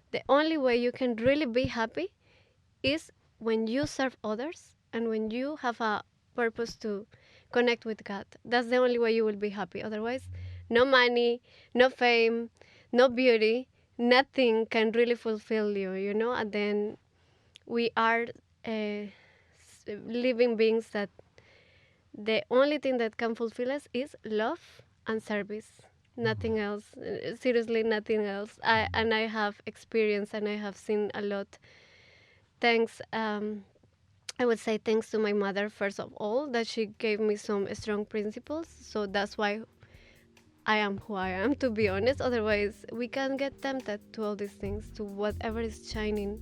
The only way you can really be happy is when you serve others and when you have a purpose to connect with God. That's the only way you will be happy. Otherwise, no money, no fame, no beauty, nothing can really fulfill you, And then we are living beings that the only thing that can fulfill us is love and service. Nothing else. Seriously, nothing else. I have experienced and I have seen a lot. Thanks. I would say thanks to my mother first of all that she gave me some strong principles. So that's why I am who I am. To be honest, otherwise we can get tempted to all these things, to whatever is shining,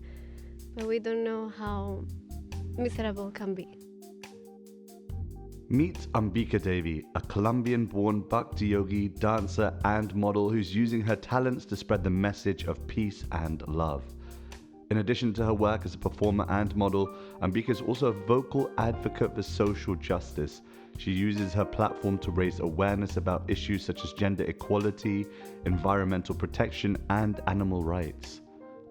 but we don't know how miserable can be. Meet Ambika Devi, a Colombian-born Bhakti yogi, dancer and model who's using her talents to spread the message of peace and love. In addition to her work as a performer and model, Ambika is also a vocal advocate for social justice. She uses her platform to raise awareness about issues such as gender equality, environmental protection, and animal rights.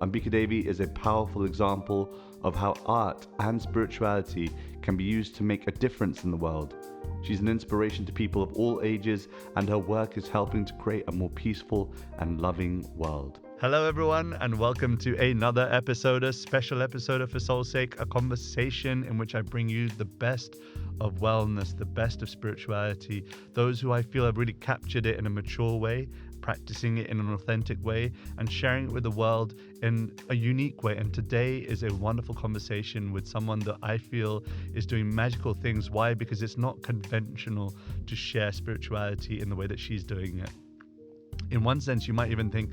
Ambika Devi is a powerful example of how art and spirituality can be used to make a difference in the world. She's an inspiration to people of all ages, and her work is helping to create a more peaceful and loving world. Hello, everyone, and welcome to another episode, a special episode of For Soul's Sake, a conversation in which I bring you the best of wellness, the best of spirituality, those who I feel have really captured it in a mature way, practicing it in an authentic way, and sharing it with the world in a unique way. And today is a wonderful conversation with someone that I feel is doing magical things. Why? Because it's not conventional to share spirituality in the way that she's doing it. In one sense, you might even think,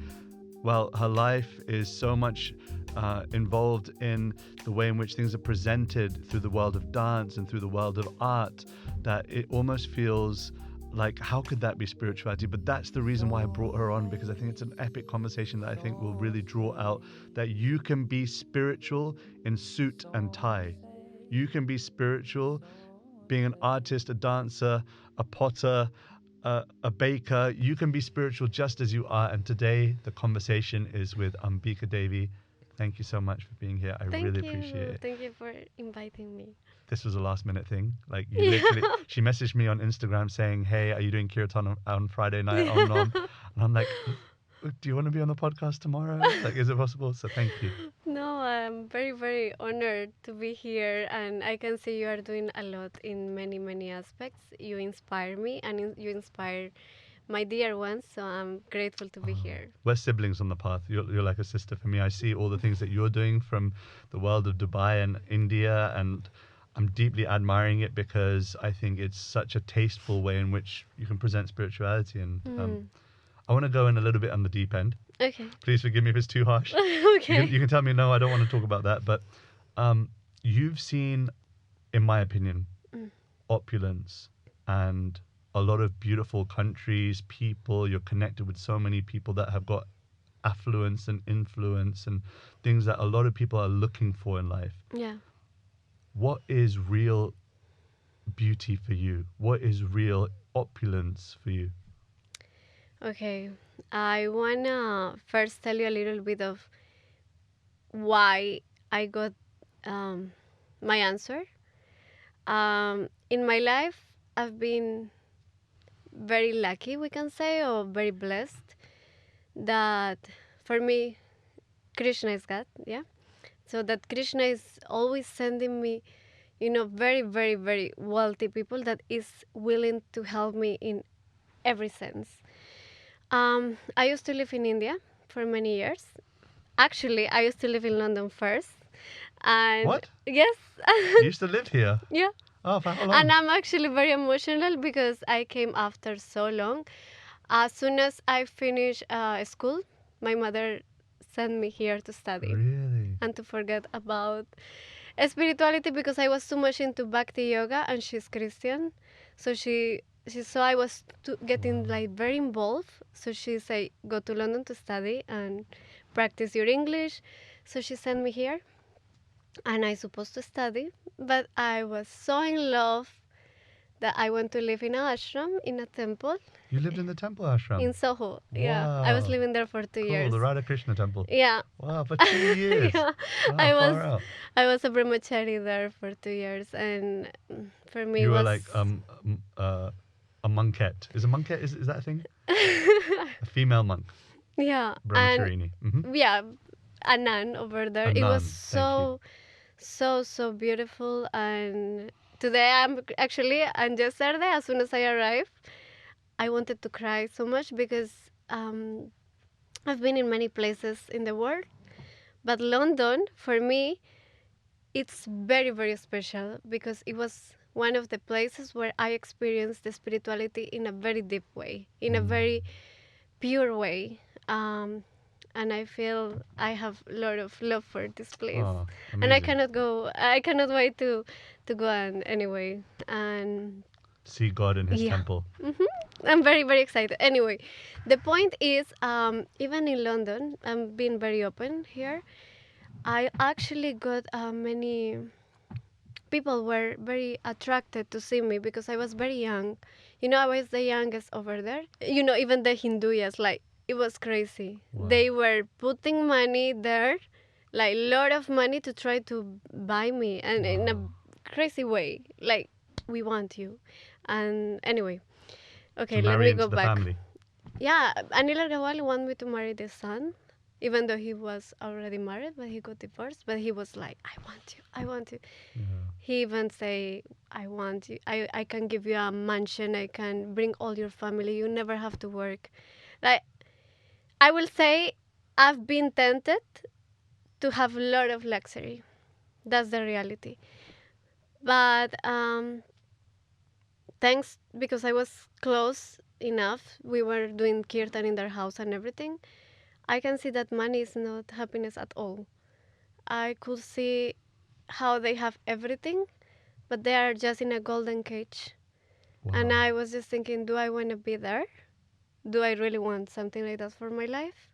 well, her life is so much involved in the way in which things are presented through the world of dance and through the world of art that it almost feels like, how could that be spirituality? But that's the reason why I brought her on, because I think it's an epic conversation that I think will really draw out that you can be spiritual in suit and tie. You can be spiritual being an artist, a dancer, a potter, a baker. You can be spiritual just as you are. And today the conversation is with Ambika Devi. Thank you so much for being here. I really appreciate it. Thank you for inviting me. This was a last minute thing. Like, you literally, she messaged me on Instagram saying, hey, are you doing kirtan on Friday night? And I'm like, do you want to be on the podcast tomorrow? Like, is it possible? So thank you. No, I'm very, very honored to be here, and I can see you are doing a lot in many, many aspects. You inspire me, and you inspire my dear ones, so I'm grateful to be here. We're siblings on the path. You're like a sister for me. I see all the things that you're doing from the world of Dubai and India, and I'm deeply admiring it because I think it's such a tasteful way in which you can present spirituality. And I want to go in a little bit on the deep end. Okay. Please forgive me if it's too harsh. Okay. You can tell me, no, I don't want to talk about that. But you've seen, in my opinion, opulence and a lot of beautiful countries, people. You're connected with so many people that have got affluence and influence and things that a lot of people are looking for in life. Yeah. What is real beauty for you? What is real opulence for you? Okay. I want to first tell you a little bit of why I got my answer. In my life, I've been very lucky, we can say, or very blessed that for me, Krishna is God, yeah? So that Krishna is always sending me, very, very, very wealthy people that is willing to help me in every sense. I used to live in India for many years. Actually, I used to live in London first. And What? Yes. You used to live here? Yeah. Oh, for how long? And I'm actually very emotional because I came after so long. As soon as I finished school, my mother sent me here to study. Really? And to forget about spirituality because I was too much into Bhakti yoga, and she's Christian. So she saw I was getting like very involved. So she said, go to London to study and practice your English. So she sent me here, and I supposed to study, but I was so in love that I want to live in an ashram, in a temple, You lived in the temple ashram. in Soho. Yeah, I was Wow. living there for 2 Cool, years. the Radha Krishna temple. Yeah. Wow, for 2 years. Yeah, Wow, I was far out. I was a brahmachari there for 2 years, and for me it You were was like a monkette. Is a monkette, is that a thing? A female monk, yeah, and brahmacharini. Mm-hmm. yeah, a nun over there. A It was nun, thank you. so beautiful. And today and yesterday, as soon as I arrived, I wanted to cry so much because I've been in many places in the world, but London for me it's very special because it was one of the places where I experienced the spirituality in a very deep way, in a very pure way. Um, and I feel I have a lot of love for this place, Oh, and I amazing. cannot go. I cannot wait to go on anyway. And See God in his yeah, temple. I'm very excited. Anyway, the point is, even in London, I'm being very open here. I actually got many people were very attracted to see me because I was very young. I was the youngest over there. Even the Hinduyas, like, it was crazy. Wow. They were putting money there, like, lot of money to try to buy me, and in a crazy way. Like, we want you. And anyway, okay, To let marry me into go the back. family. Yeah, Anil Agarwal wanted me to marry the son, even though he was already married, but he got divorced. But he was like, I want you, I want you. Yeah. He even say, I want you. I can give you a mansion. I can bring all your family. You never have to work. Like, I will say, I've been tempted to have a lot of luxury. That's the reality. But thanks, because I was close enough. We were doing kirtan in their house and everything. I can see that money is not happiness at all. I could see how they have everything, but they are just in a golden cage. Wow. And I was just thinking, do I want to be there? Do I really want something like that for my life?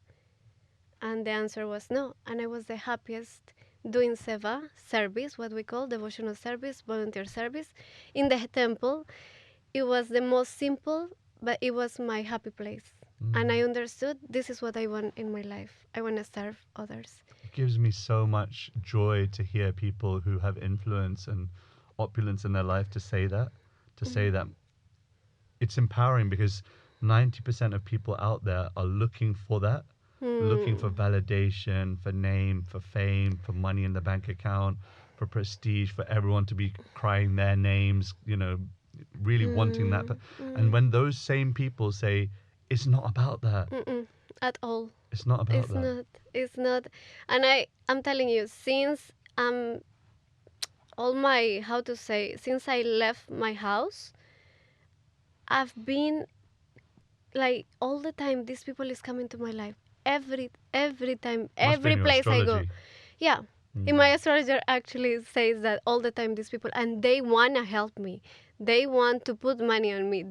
And the answer was no. And I was the happiest doing seva, service, what we call devotional service, volunteer service, in the temple. It was the most simple, but it was my happy place. And I understood this is what I want in my life. I want to serve others. It gives me so much joy to hear people who have influence and opulence in their life to say that. Say that it's empowering, because 90% of people out there are looking for that, looking for validation, for name, for fame, for money in the bank account, for prestige, for everyone to be crying their names, really wanting that. And when those same people say, it's not about that. At all. It's not about It's that. not. It's not. And I'm telling you, since since I left my house, I've been like all the time. These people is coming to my life every time, Must be every in your place I go. astrology. Yeah. In my astrologer actually says that all the time these people, and they wanna help me. They want to put money on me.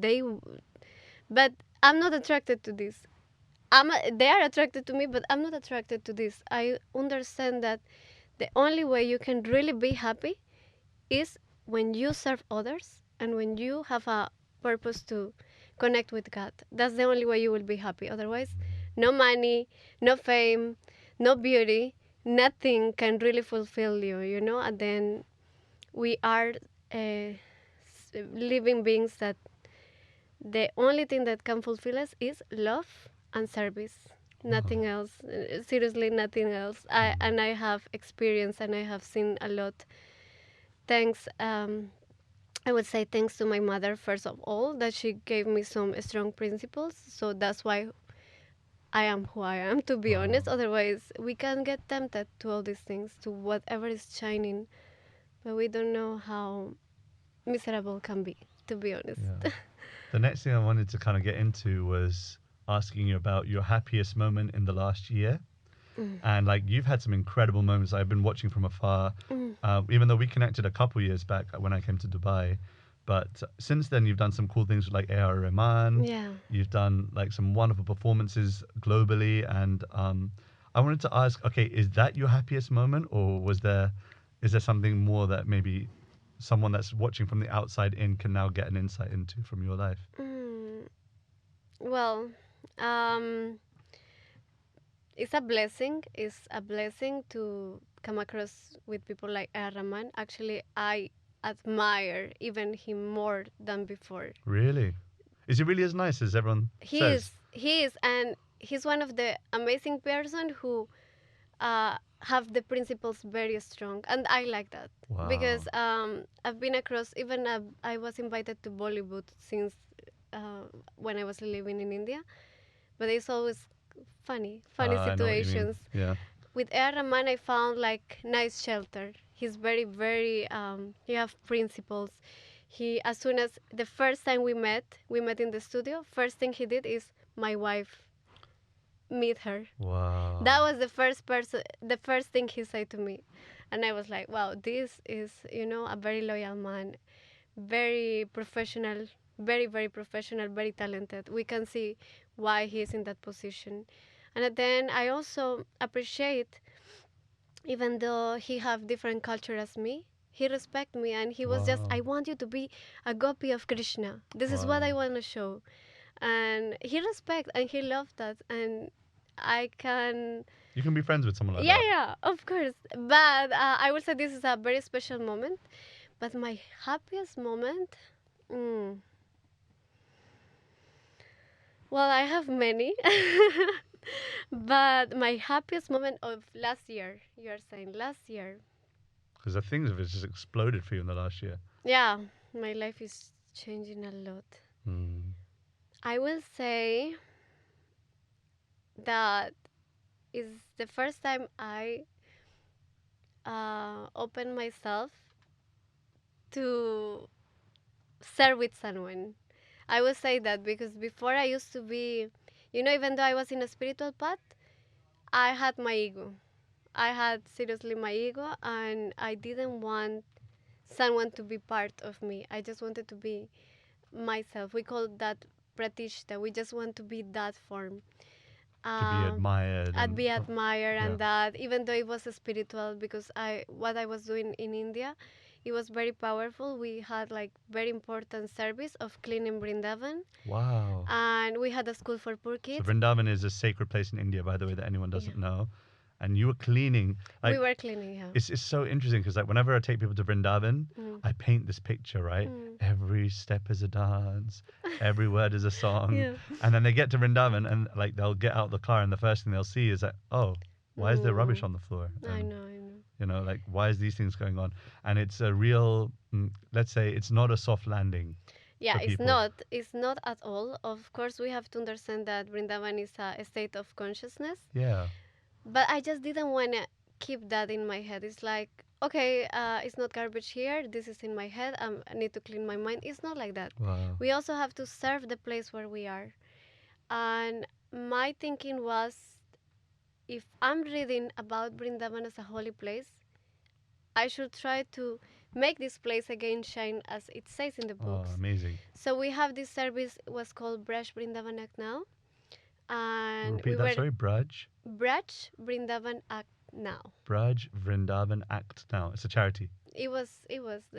But I'm not attracted to this. They are attracted to me, but I'm not attracted to this. I understand that the only way you can really be happy is when you serve others and when you have a purpose to connect with God. That's the only way you will be happy. Otherwise, no money, no fame, no beauty, nothing can really fulfill you, And then we are living beings that the only thing that can fulfill us is love and service. Nothing else. Seriously, nothing else. I have experienced and I have seen a lot. Thanks. I would say thanks to my mother first of all, that she gave me some strong principles. So that's why I am who I am. To be honest, otherwise we can get tempted to all these things, to whatever is shining, but we don't know how miserable can be. To be honest. Yeah. The next thing I wanted to kind of get into was asking you about your happiest moment in the last year. And like, you've had some incredible moments I've been watching from afar, even though we connected a couple years back when I came to Dubai. But since then, you've done some cool things with like A.R. Rahman. Yeah. You've done like some wonderful performances globally. And I wanted to ask, okay, is that your happiest moment, or is there something more that maybe someone that's watching from the outside in can now get an insight into from your life? Mm, well, um, it's a blessing. It's a blessing to come across with people like Rahman. Actually, I admire even him more than before. Really? Is he really as nice as everyone says? He is, and he's one of the amazing person who have the principles very strong, and I like that Wow. because I've been across. Even I was invited to Bollywood since when I was living in India, but it's always funny I know what you mean. situations. Yeah. With Air Rahman, I found like nice shelter. He's very he have principles. He, as soon as the first time we met in the studio. First thing he did is my wife meet her. Wow. That was the first thing he said to me, and I was like, wow, this is a very loyal man, very professional, very professional, very talented. We can see why he is in that position, and then I also appreciate, even though he have different culture as me, he respect me, and he was just, Wow. I want you to be a gopi of Krishna. This is what Wow. I want to show, and he respect and he loved that, and I can. You can be friends with someone like Yeah, that. yeah, of course. But I will say this is a very special moment. But my happiest moment, mm, well, I have many. But my happiest moment of last year, you are saying last year. Because the things have just exploded for you in the last year. Yeah, my life is changing a lot. Mm. I will say that is the first time I opened myself to serve with someone. I will say that because before I used to be, even though I was in a spiritual path, I had my ego. I had seriously my ego, and I didn't want someone to be part of me. I just wanted to be myself. We call that pratishta. We just want to be that form. To be Uh, admired I'd and be admired, yeah. and that even though it was spiritual, because what I was doing in India, it was very powerful. We had like very important service of cleaning Vrindavan, Wow. and we had a school for poor So kids. Vrindavan is a sacred place in India, by the way, that anyone Yeah. doesn't know. And you were cleaning. We Like, were cleaning, yeah. it's so interesting because like whenever I take people to Vrindavan, Mm. I paint this picture, right? Mm. Every step is a dance, every word is a song. Yeah. And then they get to Vrindavan and like they'll get out the car and the first thing they'll see is like, oh, why is there rubbish Mm. on the floor? I And know. like why is these things going on? And it's a real, let's say, it's not a soft landing Yeah, for it's people. not. It's not at all. Of course, we have to understand that Vrindavan is a state of consciousness. Yeah. But I just didn't want to keep that in my head. It's like, okay, it's not garbage here. This is in my head. I need to clean my mind. It's not like that. Wow. We also have to serve the place where we are. And my thinking was, if I'm reading about Vrindavan as a holy place, I should try to make this place again shine as it says in the Oh, books. amazing. So we have this service, it was called Braj Vrindavan Act now. And Repeat we that, were sorry. Braj. Braj Vrindavan Act now. Braj Vrindavan Act Now. It's a charity. It was.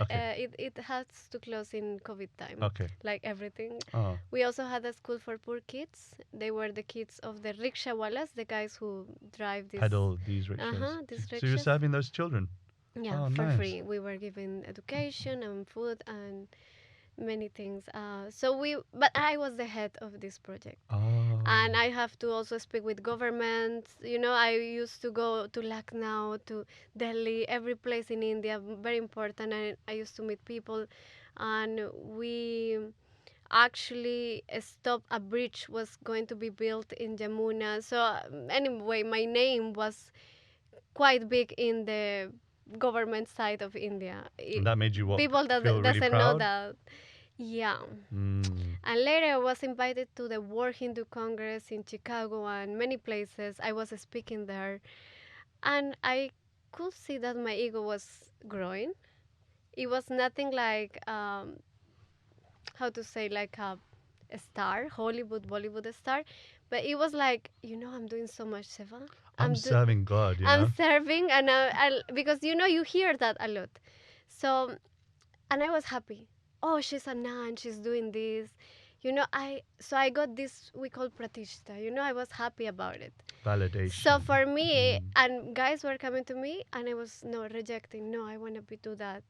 Okay. It has to close in COVID time. Okay. Like everything. Oh. We also had a school for poor kids. They were the kids of the rickshawalas, the guys who drive this. Pedal these rickshaws. These So you're rickshaws. serving those children? Yeah, Oh, for nice. free. We were given education and food and many things. But I was the head of this project. Oh. And I have to also speak with governments. I used to go to Lucknow, to Delhi, every place in India, very important. And I used to meet people, and we actually stopped a bridge was going to be built in Jamuna. So anyway, my name was quite big in the government side of India. And that made you what? People that Feel really doesn't know proud? that. Yeah. Mm. And later I was invited to the World Hindu Congress in Chicago and many places. I was speaking there. And I could see that my ego was growing. It was nothing like, how to say, like a star, Hollywood, Bollywood star. But it was like, I'm doing so much seva. I'm serving God, you know? I'm serving, and because you hear that a lot. So and I was happy. Oh, she's a nun. She's doing this. You know, I got this we call pratishta. You know, I was happy about it. So Validation. for me, and guys were coming to me, and I was no rejecting. No, I want to be do that.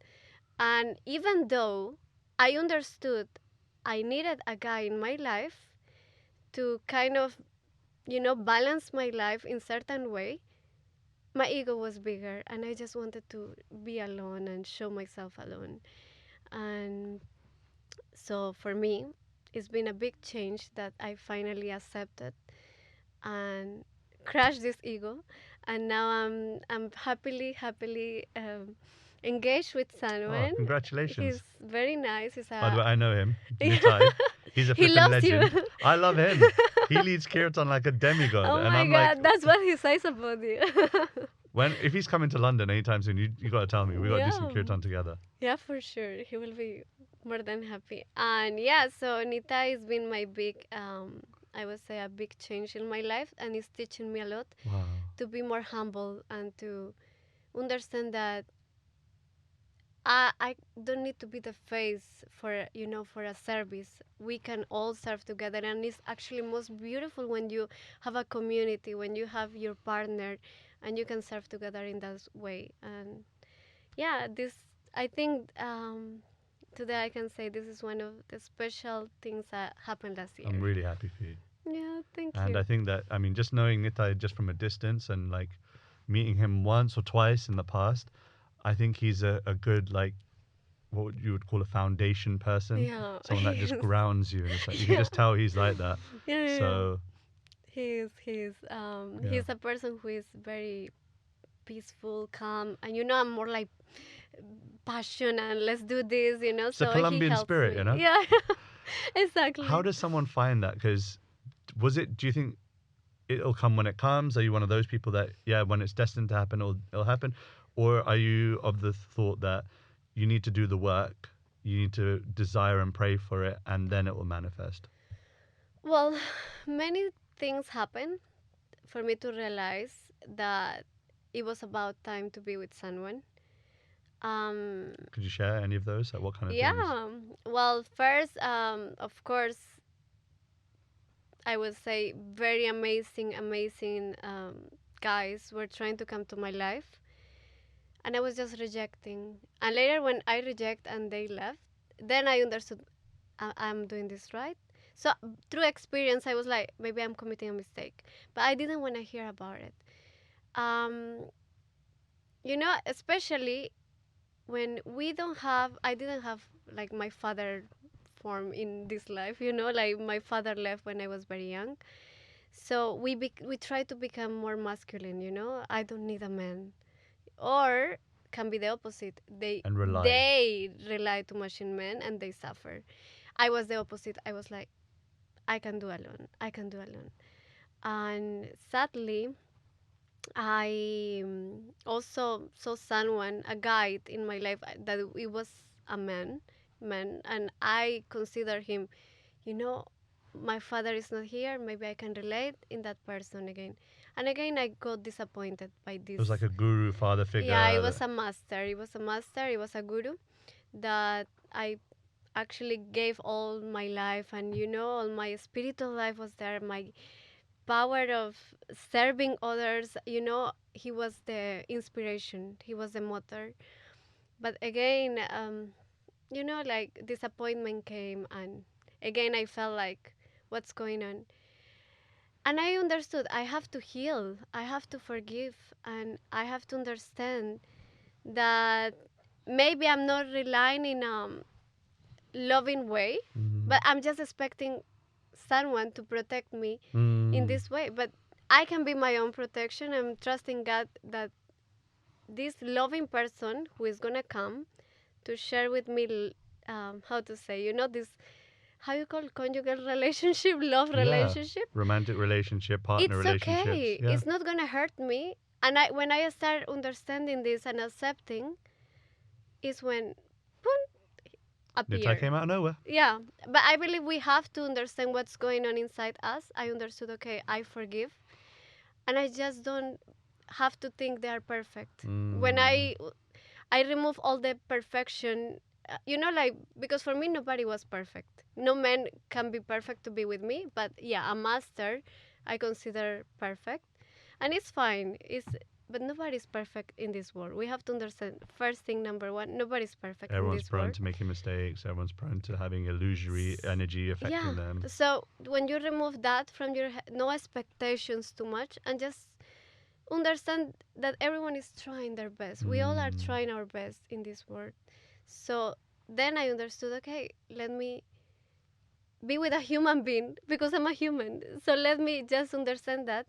And even though I understood I needed a guy in my life to kind of, balance my life in certain way, my ego was bigger, and I just wanted to be alone and show myself alone. And so for me, it's been a big change that I finally accepted and crushed this ego, and now I'm happily engaged with Oh, someone. He's congratulations. very nice. He's By the way, a I know him, Nitai. He's a he flippin' loves you. legend. I love him. He leads Kirtan like a demigod, Oh and my I'm like, god, that's what he says about you. if he's coming to London anytime soon, you got to tell me. We got to do some Yeah. Kirtan together. Yeah, for sure. He will be more than happy. And yeah, so Nita has been my big, I would say, a big change in my life, and it's teaching me a lot Wow. to be more humble and to understand that I don't need to be the face for a service. We can all serve together, and it's actually most beautiful when you have a community, when you have your partner, and you can serve together in that way. And yeah, this I think today I can say this is one of the special things that happened last year. I'm really happy for you. Yeah, thank And you. I think that, I mean, just knowing Nitai just from a distance and like meeting him once or twice in the past, I think he's a good, like, what you would call a foundation person. Yeah, Someone that just grounds you. And it's like, you can yeah, just tell he's like that. yeah. So, yeah. He's a person who is very peaceful, calm, and I'm more like passion and let's do this, It's a so he Colombian helps spirit, me. you know? Yeah, How exactly. does someone find that? Because do you think it'll come when it comes? Are you one of those people that, yeah, when it's destined to happen, it'll happen? Or are you of the thought that you need to do the work, you need to desire and pray for it, and then it will manifest? Well, many things happen for me to realize that it was about time to be with someone. Um, Could you share any of those? Like what kind of things? yeah. Well, first, of course, I would say very amazing guys were trying to come to my life, and I was just rejecting. And later, when I reject and they left, then I understood I'm doing this right. So through experience, I was like, maybe I'm committing a mistake, but I didn't want to hear about it. Um, especially when I didn't have like my father form in this life. Like my father left when I was very young, so we try to become more masculine. I don't need a man, or can be the opposite. They And rely. they rely too much in men and they suffer. I was the opposite. I was like, I can do alone. And sadly, I also saw someone, a guide in my life that it was a man, and I consider him, you know, my father is not here. Maybe I can relate in that person again. And again, I got disappointed by It this. was like a guru, father Yeah, it figure. was a master. It was a master. It was a guru that I actually gave all my life, and all my spiritual life was there. My power of serving others, he was the inspiration, he was the motor. But again, like disappointment came, and again I felt like, what's going on? And I understood I have to heal, I have to forgive, and I have to understand that maybe I'm not relying in a loving way, but I'm just expecting someone to protect me in this way. But I can be my own protection. I'm trusting God that this loving person who is gonna come to share with me, how to say, this, how you call conjugal relationship, love Yeah. relationship. Romantic relationship, partner It's relationships. okay. Yeah. It's not gonna hurt me. And when I start understanding this and accepting, is when, boom, Nitai appear. came out of nowhere. Yeah, but I believe we have to understand what's going on inside us. I understood, okay, I forgive. And I just don't have to think they are perfect. When I remove all the perfection like, because for me, nobody was perfect. No man can be perfect to be with me, but yeah, a master I consider perfect. And it's fine. But nobody's perfect in this world. We have to understand, first thing, number one, nobody's perfect in Everyone's this prone world. to making mistakes. Everyone's prone to having illusory energy Yeah. affecting them. So when you remove that from your head, no expectations too much, and just understand that everyone is trying their best. We all are Mm. trying our best in this world. So then I understood, okay, let me be with a human being because I'm a human. So let me just understand that.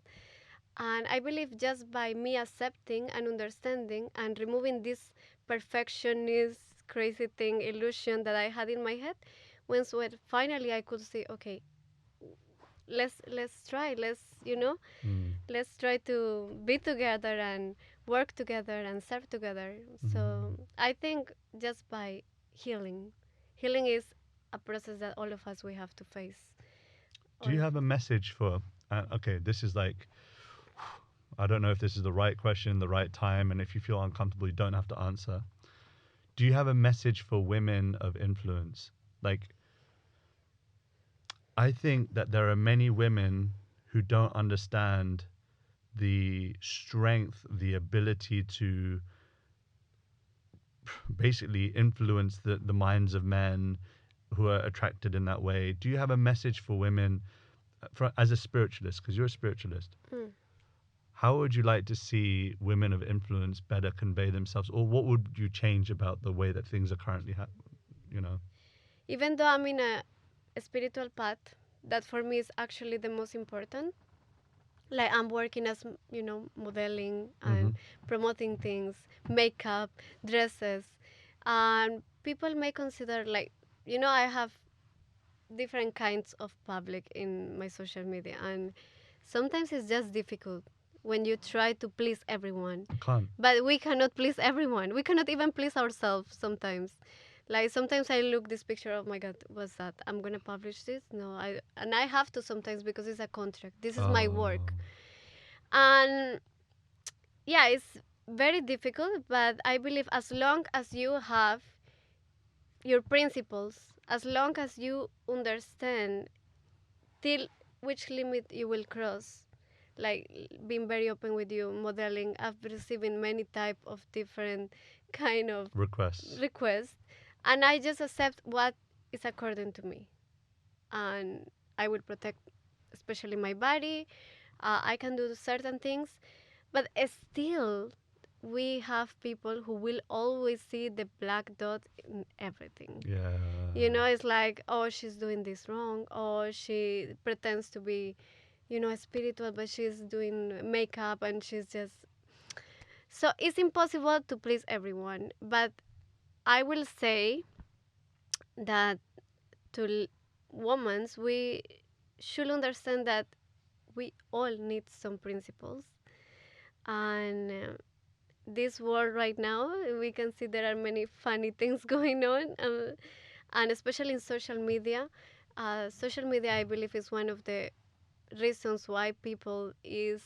And I believe just by me accepting and understanding and removing this perfectionist, crazy thing, illusion that I had in my head, when finally I could say, okay, let's try, Mm. let's try to be together and work together and serve together. So I think just by healing is a process that all of us we have to face. Do you have a message for? Okay, this is like, I don't know if this is the right question, the right time, and if you feel uncomfortable, you don't have to answer. Do you have a message for women of influence? Like, I think that there are many women who don't understand the strength, the ability to basically influence the minds of men who are attracted in that way. Do you have a message for women as a spiritualist? Because you're a spiritualist. Mm. How would you like to see women of influence better convey themselves, or what would you change about the way that things are currently happening? Even though I'm in a spiritual path, that for me is actually the most important. Like I'm working as modeling Mm-hmm. and promoting things, makeup, dresses, and people may consider, like, I have different kinds of public in my social media, and sometimes it's just difficult when you try to please everyone. Can't. But we cannot please everyone. We cannot even please ourselves sometimes. Like sometimes I look this picture, oh my god, what's that? I'm gonna publish this? No, I have to sometimes because it's a contract. This is my Oh. work. And yeah, it's very difficult, but I believe as long as you have your principles, as long as you understand till which limit you will cross, like being very open with you, modeling, I've receiving many type of different kind of Requests. requests, and I just accept what is according to me, and I will protect especially my body. I can do certain things, but still we have people who will always see the black dot in everything. Yeah. It's like, oh, she's doing this wrong, or she pretends to be, spiritual, but she's doing makeup and she's just. So it's impossible to please everyone. But I will say that to women, we should understand that we all need some principles. And this world right now, we can see there are many funny things going on, and especially in social media. Social media, I believe, is one of the reasons why people is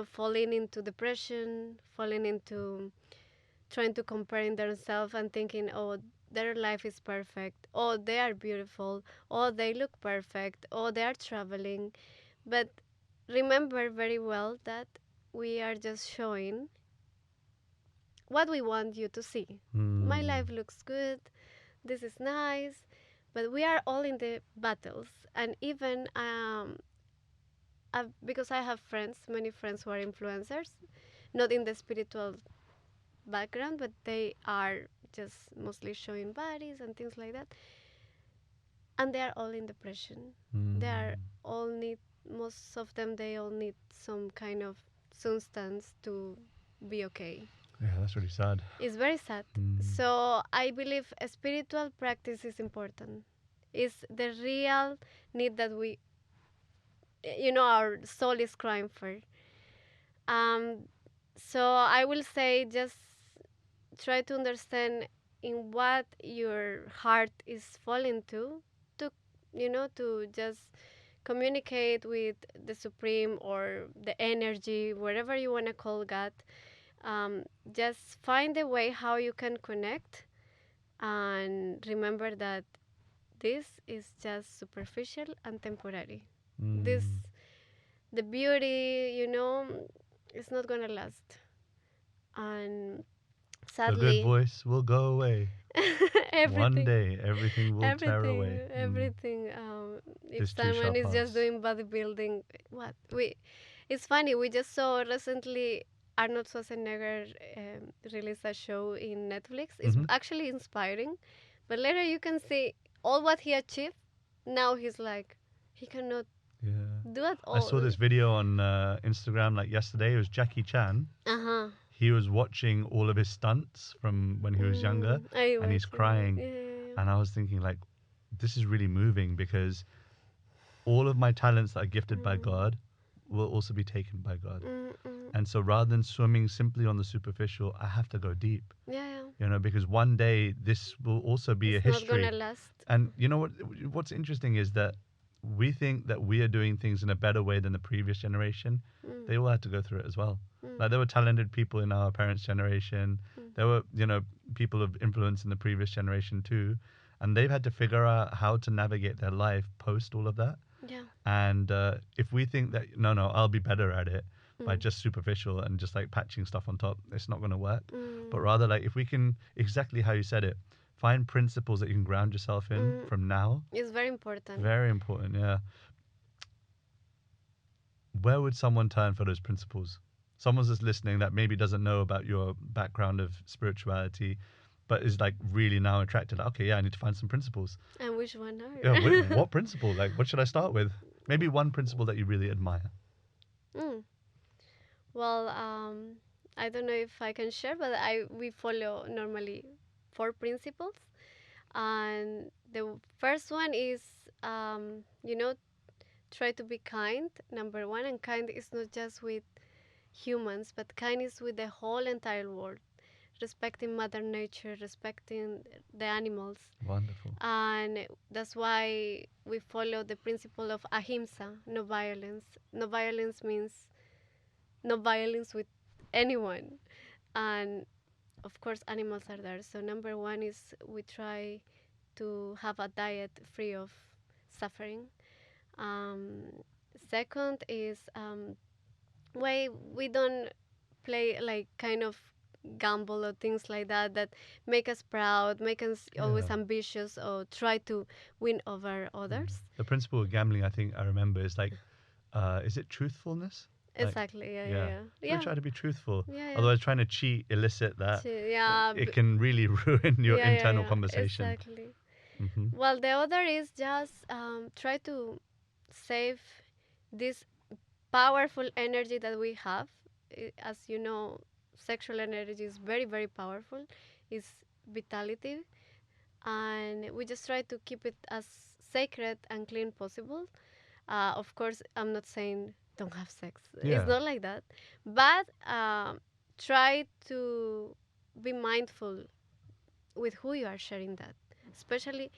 falling into depression, falling into trying to comparing themselves and thinking, oh, their life is perfect, oh, they are beautiful, oh, they look perfect, oh, they are traveling. But remember very well that we are just showing what we want you to see. My Mm. life looks good, this is nice, but we are all in the battles. And even because I have friends, many friends who are influencers, not in the spiritual background, but they are just mostly showing bodies and things like that. And they are all in depression. They are all need, most of them, they all need some kind of substance to be okay. Yeah, that's really sad. It's very sad. So I believe a spiritual practice is important. It's the real need that our soul is crying for. Um, so I will say just try to understand in what your heart is falling to to just communicate with the supreme or the energy, whatever you want to call God, Just find a way how you can connect, and remember that this is just superficial and temporary. This, Mm. the beauty, you know, it's not gonna last. And The good sadly, voice will go away. One everything, day, everything will tear everything, away. everything. If This too shall someone is just pass. doing bodybuilding, what we, it's funny. We just saw recently Arnold Schwarzenegger released a show in Netflix. It's Hmm. actually inspiring, but later you can see all what he achieved. Now he's like, he cannot Yeah. do it I all. saw this video on Instagram like yesterday. It was Jackie Chan. Uh huh. He was watching all of his stunts from when he was younger, I and he's imagine. crying. Yeah, yeah, And I was thinking, like, this is really moving because all of my talents that are gifted by God will also be taken by God. yeah. And so rather than swimming simply on the superficial, I have to go deep, Yeah, yeah. because one day this will also be a It's not gonna history. last. And you know what's interesting is that we think that we are doing things in a better way than the previous generation. Mm, They all had to go through it as well. mm, Like there were talented people in our parents' generation. mm. There were, people of influence in the previous generation too. And they've had to figure out how to navigate their life post all of that. Yeah. And if we think that, no, I'll be better at it by Mm, just superficial and just like patching stuff on top, it's not going to work. But mm, rather, like, if we can, exactly how you said it, find principles that you can ground yourself in mm. from now. It's very important. Very important, yeah. Where would someone turn for those principles? Someone's just listening that maybe doesn't know about your background of spirituality, but is like really now attracted. Like, okay, yeah, I need to find some principles. And which one are Yeah, you? what principle? Like, what should I start with? Maybe one principle that you really admire. Mm. Well, I don't know if I can share, but I we follow normally four principles, and the first one is, you know, try to be kind. Number one, and kind is not just with humans, but kind is with the whole entire world. Respecting Mother Nature, respecting the animals, Wonderful. and that's why we follow the principle of ahimsa, no violence. No violence means no violence with anyone, and of course animals are there. So number one is we try to have a diet free of suffering. um, Second is we don't play like kind of gamble or things like that that make us proud, make us always Yeah. ambitious, or try to win over others. The principle of gambling, I think I remember, is like, is it truthfulness? Like, Exactly. Yeah, yeah. yeah, So we yeah, try to be truthful. yeah, yeah, Otherwise, trying to cheat, elicit that, yeah, it can really ruin your yeah, yeah, internal yeah, conversation. exactly. Hmm. Well, the other is just try to save this powerful energy that we have. As you know, sexual energy is very, very powerful. It's vitality, and we just try to keep it as sacred and clean possible. Of course, I'm not saying don't have sex. It's Yeah. not like that, but try to be mindful with who you are sharing that, especially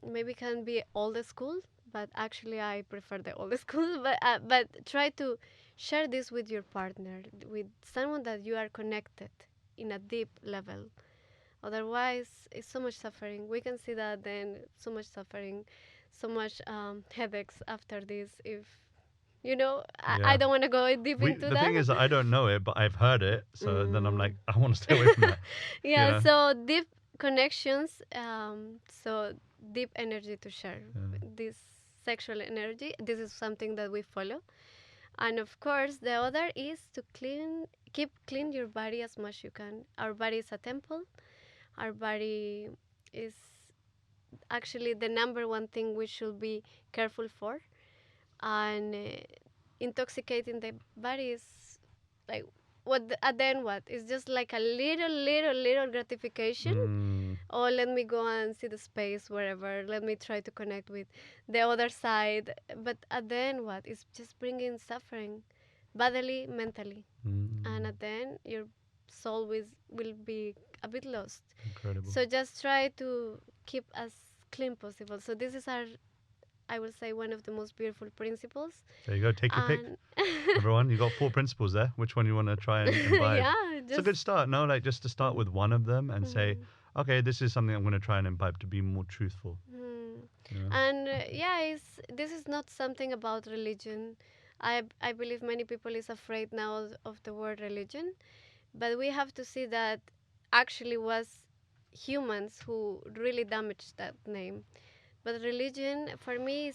maybe can be old school, but actually I prefer the old school. But try to share this with your partner, with someone that you are connected in a deep level. Otherwise, it's so much suffering. We can see that then so much suffering, so much headaches after this. If you know, I Yeah. don't want to go deep into The thing that. is that I don't know it, but I've heard it. So then I'm Mm. like, I want to stay away from that. You Yeah, know? so deep connections, so deep energy to share. Yeah. This sexual energy, this is something that we follow. And of course, the other is to keep clean your body as much you can. Our body is a temple. Our body is actually the number one thing we should be careful for. And intoxicating the body is like at the end what? It's just like a little gratification. Mm, Oh, let me go and see the space wherever. Let me try to connect with the other side. But at the end, what? It's just bringing suffering, bodily, mentally. And mm, at the end, your soul will be a bit lost. incredible. So just try to keep as clean possible. So this is our I will say, one of the most beautiful principles. There you go. Take your pick. And Everyone, you got 4 principles there. Which one you want to try and imbibe? yeah, It's a just good start, no? Like just to start with one of them and say, mhm, okay, this is something I'm going to try and imbibe to be more truthful. mhm. You know? And yeah, this is not something about religion. I believe many people is afraid now of the word religion, but we have to see that actually was humans who really damaged that name. But religion for me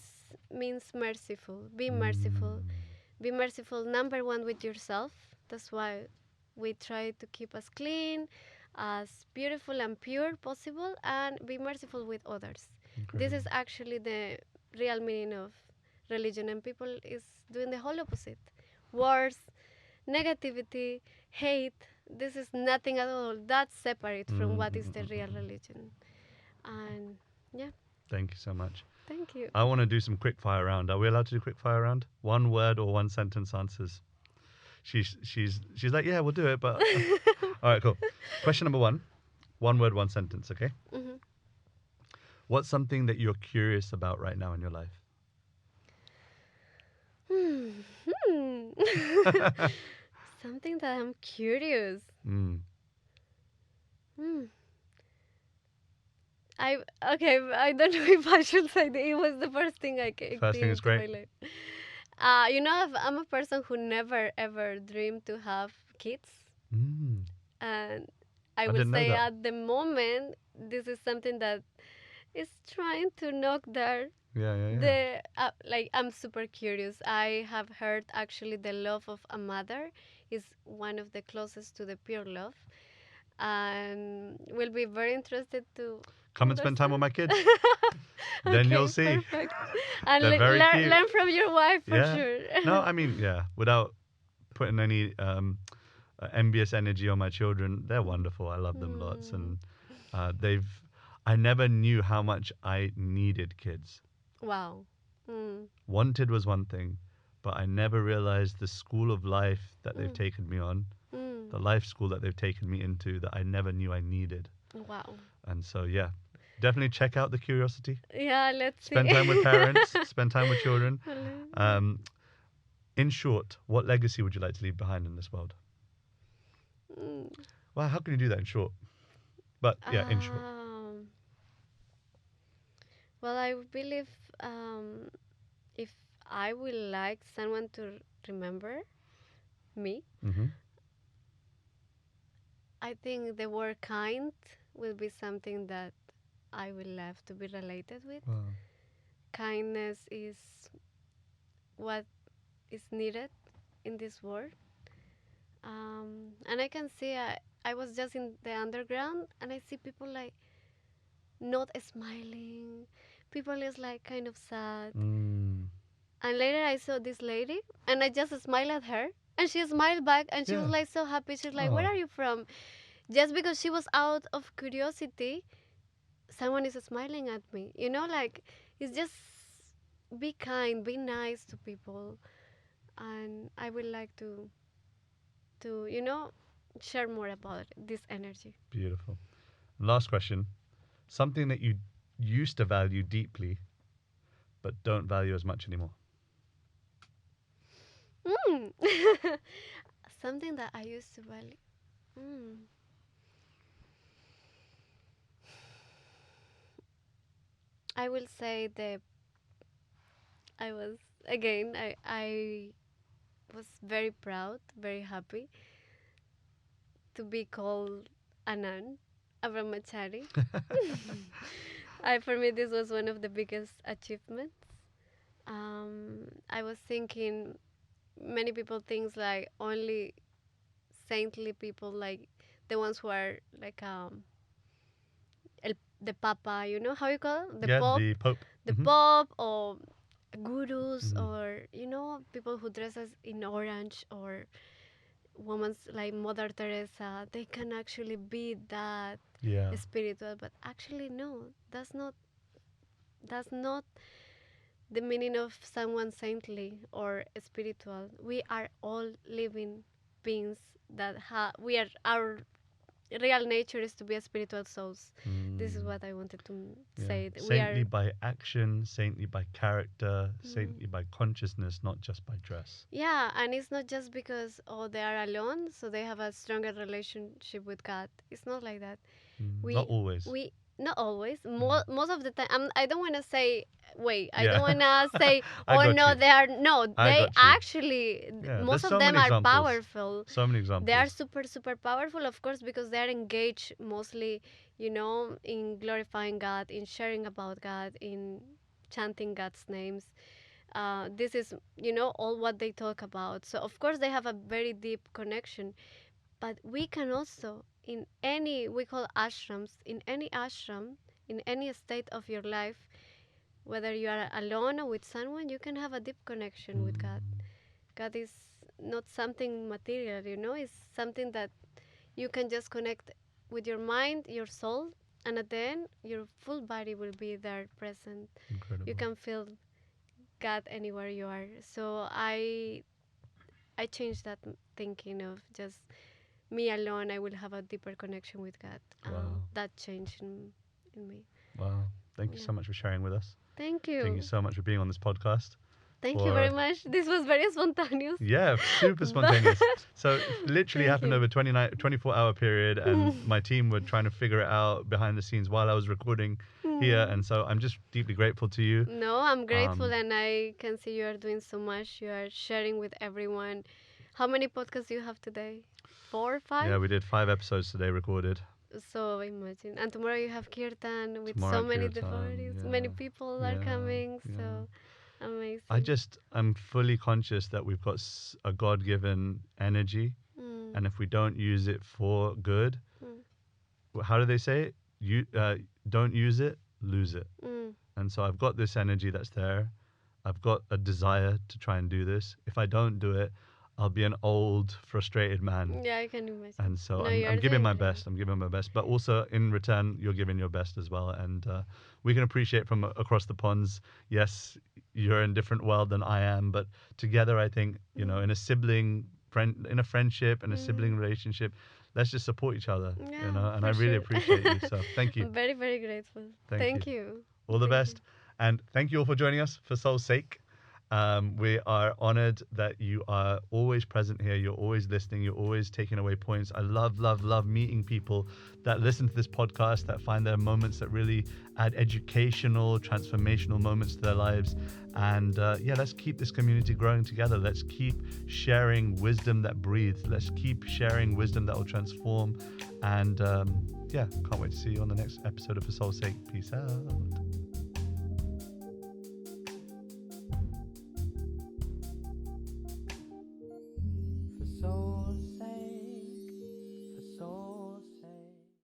means merciful. Be merciful. Mm, Be merciful, number one, with yourself. That's why we try to keep us clean, as beautiful and pure possible, and be merciful with others. This is incredible. actually the real meaning of religion, and people is doing the whole opposite. Wars, negativity, hate. This is nothing at all. That's separate from what is the real religion. And yeah, Thank you so much. thank you. I want to do some quick fire round. Are we allowed to do quick fire round? One word or one sentence answers. She's like, yeah, we'll do it, but all right, cool. Question number 1. One word, one sentence, okay? Mhm. What's something that you're curious about right now in your life? Hmm. Something that I'm curious. Mm. Hmm. I okay. I don't know if I should say that it was the first thing I came First thing is into my great. life. I'm a person who never ever dreamed to have kids, Mm. and I I will didn't know say that. at the moment this is something that is trying to knock there. Yeah. Like I'm super curious. I have heard actually the love of a mother is one of the closest to the pure love, and will be very interested to Come and spend time with understand. my kids. Then you'll Okay, see. perfect. And They're very cute. learn from your wife for Yeah. sure. No, I mean, yeah. Without putting any envious energy on my children, they're wonderful. I love them lots, Hmm. and they've. I never knew how much I needed kids. Wow. Mm. Wanted was one thing, but I never realized the school of life that they've Mm. taken me on, Mm. the life school that they've taken me into that I never knew I needed. Wow. And so, yeah, definitely check out the curiosity. Yeah, let's see. Spend time with parents, spend time with children. Hello. Um, in short, what legacy would you like to leave behind in this world? Mm. Well, how can you do that in short? But yeah, in short. Um, well, I believe um, if I would like someone to remember me, Mm-hmm. I think the word kind will be something that I would love to be related with. Wow. Kindness is what is needed in this world. And I can see I was just in the underground and I see people like not smiling. People is like kind of sad. Mm. And later I saw this lady and I just smiled at her and she smiled back and she was Yeah. like so happy. She's like, Oh, "Where are you from?" Just because she was out of curiosity, someone is smiling at me. Like it's just be kind, be nice to people. And I would like to share more about this energy. beautiful. Last question. Something that you used to value deeply, but don't value as much anymore. Mm. Something that I used to value. Mm. I will say that I was again. I was very proud, very happy to be called a nun, a brahmachari. For me, this was one of the biggest achievements. I was thinking many people think like only saintly people, like the ones who are like the papa, how you call it? Yeah, the Pope. The Mm-hmm. pope, or gurus, Mm-hmm. or people who dresses in orange, or women like Mother Teresa. They can actually be that Yeah. spiritual, but actually no, that's not the meaning of someone saintly or spiritual. We are all living beings that we are our real nature is to be a spiritual souls. This is what I wanted to Yeah. say. That we Saintly are, by action, saintly by character, saintly by consciousness, not just by dress. yeah, and it's not just because they are alone, so they have a stronger relationship with God. It's not like that. Not we always. we not always, most of the time. I don't want to say, wait, I don't Yeah. want to say, I oh got no, you. they are, no, I they got you. actually, Yeah, most there's of so them many are examples. powerful. So many They are examples. super super powerful, of course, because they are engaged mostly, in glorifying God, in sharing about God, in chanting God's names. This is, all what they talk about. So of course they have a very deep connection. But we can also, in any, we call ashrams, in any ashram, in any state of your life, whether you are alone or with someone, you can have a deep connection with God. God is not something material, it's something that you can just connect with your mind, your soul, and at the end, your full body will be there present. You Incredible. can feel God anywhere you are. So I changed that thinking of just me alone. I will have a deeper connection with God. Wow. That changed in me. Wow. Thank you Yeah. so much for sharing with us. Thank Thank you you. so much for being on this podcast. Thank you For very much. This was very spontaneous. Yeah, super spontaneous. So it literally Thank happened you. over 24-hour period, and my team were trying to figure it out behind the scenes while I was recording here. And so I'm just deeply grateful to you. No, I'm grateful, Um, and I can see you are doing so much. You are sharing with everyone. How many podcasts do you have today? 4, 5? Yeah, we did 5 episodes today recorded. So imagine. And tomorrow you have Kirtan with Tomorrow so at many Kirtan. devotees. Many Yeah, people are coming. yeah. So amazing. I'm fully conscious that we've got a God-given energy, Mm, and if we don't use it for good, how do they say it? You don't use it, lose it. mm. And so I've got this energy that's there. I've got a desire to try and do this. If I don't do it, I'll be an old, frustrated man. Yeah, I can imagine. And so No, I'm you're giving doing my great. best. I'm giving my best. But also in return, you're giving your best as well. And we can appreciate from across the ponds. Yes, you're in a different world than I am. But together, I think, in a in a friendship, in a sibling relationship, let's just support each other, Yeah, and I for really sure. appreciate you. So thank you. I'm very, very grateful. Thank you. Thank you. All the Thank best. And thank you all for joining us for Soul's sake. We are honored that you are always present here. You're always listening. You're always taking away points. I love, love, love meeting people that listen to this podcast, that find their moments that really add educational, transformational moments to their lives. And let's keep this community growing together. Let's keep sharing wisdom that breathes. Let's keep sharing wisdom that will transform. And can't wait to see you on the next episode of For Soul's Sake. Peace out.